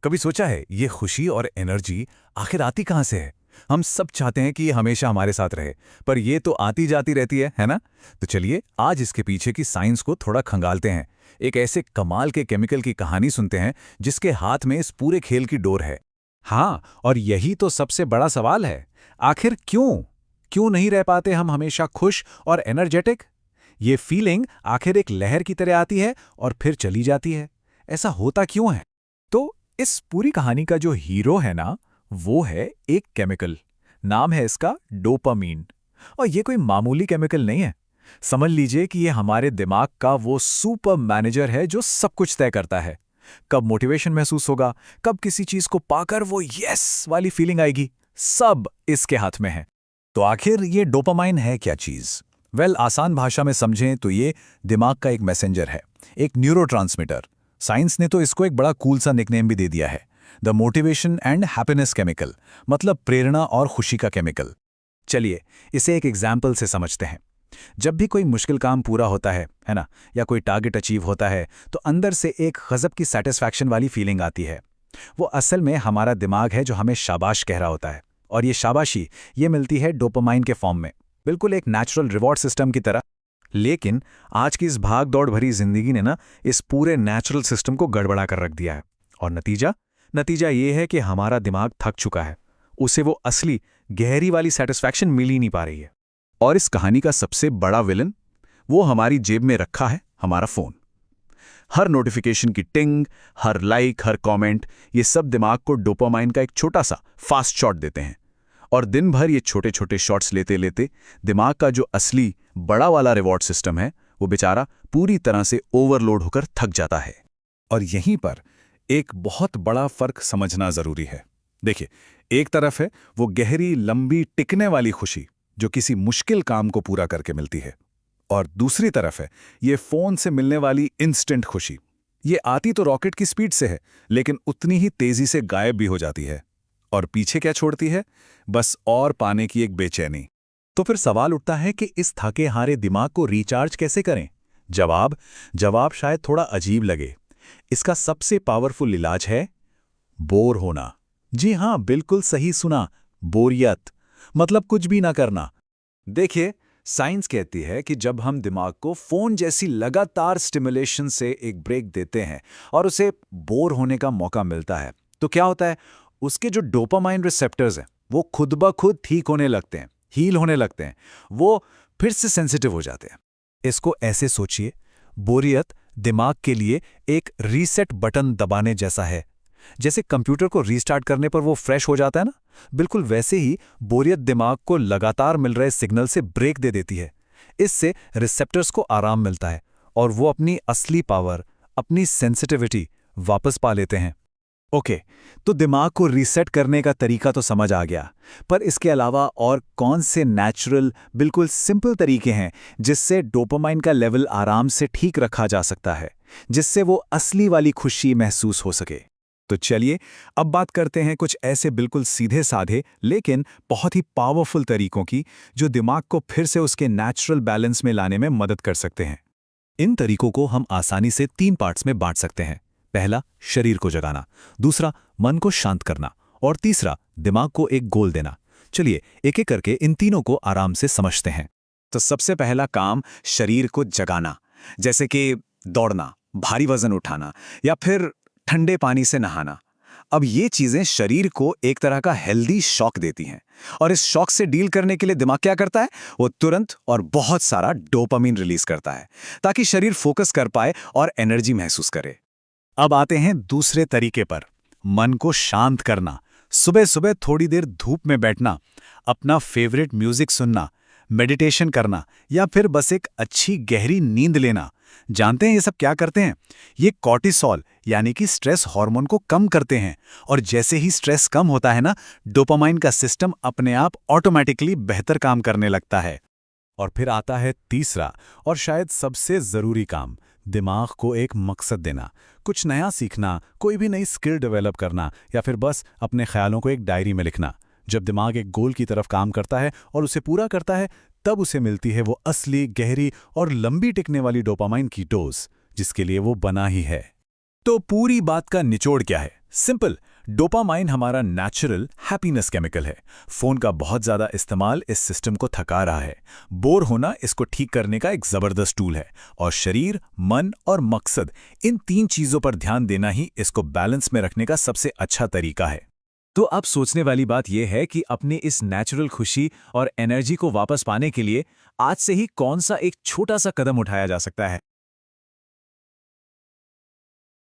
कभी सोचा है ये खुशी और एनर्जी आखिर आती कहाँ से है? हम सब चाहते हैं कि ये हमेशा हमारे साथ रहे, पर ये तो आती जाती रहती है ना? तो चलिए आज इसके पीछे की साइंस को थोड़ा खंगालते हैं। एक ऐसे कमाल के केमिकल की कहानी सुनते हैं जिसके हाथ में इस पूरे खेल की डोर है। हाँ, और यही तो सबसे बड़ा सवाल है। आखिर क्यों? क्यों नहीं रह पाते हम हमेशा खुश और एनर्जेटिक? ये फीलिंग आखिर एक लहर की तरह आती है और फिर चली जाती है। ऐसा होता क्यों है? तो इस पूरी कहानी का जो हीरो है ना, वो है एक केमिकल। नाम है इसका डोपामीन। और ये कोई मामूली केमिकल नहीं है। समझ लीजिए कि ये हमारे दिमाग का वो सुपर मैनेजर है जो सब कुछ तय करता है। कब मोटिवेशन महसूस होगा, कब किसी चीज को पाकर वो यस वाली फीलिंग आएगी, सब इसके हाथ में है। तो आखिर ये डोपामाइन है क्या चीज? आसान भाषा में समझें तो ये दिमाग का एक मैसेंजर है, एक न्यूरोट्रांसमीटर। साइंस ने तो इसको एक बड़ा कूल सा निकनेम भी दे दिया है, the motivation and happiness chemical, मतलब प्रेरणा और खुशी का केमिकल। चलिए इसे एक एग्जाम्पल से समझते हैं। जब भी कोई मुश्किल काम पूरा होता है ना, या कोई टारगेट अचीव होता है, तो अंदर से एक गजब की सेटिस्फैक्शन वाली फीलिंग आती है। वो असल में हमारा दिमाग है जो हमें शाबाश कह रहा होता है, और ये शाबाशी ये मिलती है डोपामाइन के फॉर्म में, बिल्कुल एक नेचुरल रिवॉर्ड सिस्टम की तरह। लेकिन आज की इस भाग दौड़ भरी जिंदगी ने ना इस पूरे नेचुरल सिस्टम को गड़बड़ा कर रख दिया है। और नतीजा नतीजा ये है कि हमारा दिमाग थक चुका है। उसे वो असली गहरी वाली सेटिस्फैक्शन मिल ही नहीं पा रही है। और इस कहानी का सबसे बड़ा विलन वो हमारी जेब में रखा है, हमारा फोन। हर नोटिफिकेशन की टिंग, हर लाइक, हर कमेंट, ये सब दिमाग को डोपामाइन का एक छोटा सा फास्ट शॉट देते हैं। और दिन भर ये छोटे छोटे शॉट्स लेते लेते दिमाग का जो असली बड़ा वाला रिवॉर्ड सिस्टम है, वो बेचारा पूरी तरह से ओवरलोड होकर थक जाता है। और यहीं पर एक बहुत बड़ा फर्क समझना जरूरी है। देखिए, एक तरफ है वो गहरी लंबी टिकने वाली खुशी जो किसी मुश्किल काम को पूरा करके मिलती है, और दूसरी तरफ है ये फोन से मिलने वाली इंस्टेंट खुशी। ये आती तो रॉकेट की स्पीड से है, लेकिन उतनी ही तेजी से गायब भी हो जाती है। और पीछे क्या छोड़ती है? बस और पाने की एक बेचैनी। तो फिर सवाल उठता है कि इस थके हारे दिमाग को रिचार्ज कैसे करें? जवाब जवाब शायद थोड़ा अजीब लगे। इसका सबसे पावरफुल इलाज है बोर होना। जी हां, बिल्कुल सही सुना, बोरियत। मतलब कुछ भी ना करना। देखिए, साइंस कहती है कि जब हम दिमाग को फोन जैसी लगातार स्टिमुलेशन से एक ब्रेक देते हैं और उसे बोर होने का मौका मिलता है, तो क्या होता है? उसके जो डोपामाइन रिसेप्टर्स हैं, वो खुद ब खुद ठीक होने लगते हैं, हील होने लगते हैं। वो फिर से सेंसिटिव हो जाते हैं। इसको ऐसे सोचिए, बोरियत दिमाग के लिए एक रीसेट बटन दबाने जैसा है। जैसे कंप्यूटर को रीस्टार्ट करने पर वो फ्रेश हो जाता है ना, बिल्कुल वैसे ही बोरियत दिमाग को लगातार मिल रहे सिग्नल से ब्रेक दे देती है। इससे रिसेप्टर्स को आराम मिलता है और वो अपनी असली पावर, अपनी सेंसिटिविटी वापस पा लेते हैं। ओके, तो दिमाग को रीसेट करने का तरीका तो समझ आ गया, पर इसके अलावा और कौन से नेचुरल, बिल्कुल सिंपल तरीके हैं जिससे डोपामाइन का लेवल आराम से ठीक रखा जा सकता है, जिससे वो असली वाली खुशी महसूस हो सके? तो चलिए अब बात करते हैं कुछ ऐसे बिल्कुल सीधे साधे लेकिन बहुत ही पावरफुल तरीकों की, जो दिमाग को फिर से उसके नेचुरल बैलेंस में लाने में मदद कर सकते हैं। इन तरीकों को हम आसानी से 3 पार्ट्स में बांट सकते हैं। पहला, शरीर को जगाना। दूसरा, मन को शांत करना। और तीसरा, दिमाग को एक गोल देना। चलिए एक एक करके इन तीनों को आराम से समझते हैं। तो सबसे पहला काम, शरीर को जगाना। जैसे कि दौड़ना, भारी वजन उठाना, या फिर ठंडे पानी से नहाना। अब ये चीजें शरीर को एक तरह का हेल्दी शॉक देती हैं, और इस शॉक से डील करने के लिए दिमाग क्या करता है? वो तुरंत और बहुत सारा डोपामिन रिलीज करता है, ताकि शरीर फोकस कर पाए और एनर्जी महसूस करे। अब आते हैं दूसरे तरीके पर, मन को शांत करना। सुबह सुबह थोड़ी देर धूप में बैठना, अपना फेवरेट म्यूजिक सुनना, मेडिटेशन करना, या फिर बस एक अच्छी गहरी नींद लेना। जानते हैं ये सब क्या करते हैं? ये कॉर्टिसोल यानी कि स्ट्रेस हार्मोन को कम करते हैं, और जैसे ही स्ट्रेस कम होता है ना, डोपामाइन का सिस्टम अपने आप ऑटोमेटिकली बेहतर काम करने लगता है। और फिर आता है तीसरा और शायद सबसे जरूरी काम, दिमाग को एक मकसद देना। कुछ नया सीखना, कोई भी नई स्किल डेवलप करना, या फिर बस अपने ख्यालों को एक डायरी में लिखना। जब दिमाग एक गोल की तरफ काम करता है और उसे पूरा करता है, तब उसे मिलती है वो असली, गहरी और लंबी टिकने वाली डोपामाइन की डोज, जिसके लिए वो बना ही है। तो पूरी बात का निचोड़ क्या है? सिंपल, डोपामाइन हमारा नेचुरल हैप्पीनेस केमिकल है। फोन का बहुत ज्यादा इस्तेमाल इस सिस्टम को थका रहा है। बोर होना इसको ठीक करने का एक जबरदस्त टूल है, और शरीर, मन और मकसद, इन 3 चीजों पर ध्यान देना ही इसको बैलेंस में रखने का सबसे अच्छा तरीका है। तो अब सोचने वाली बात यह है कि अपने इस नेचुरल खुशी और एनर्जी को वापस पाने के लिए आज से ही कौन सा एक छोटा सा कदम उठाया जा सकता है।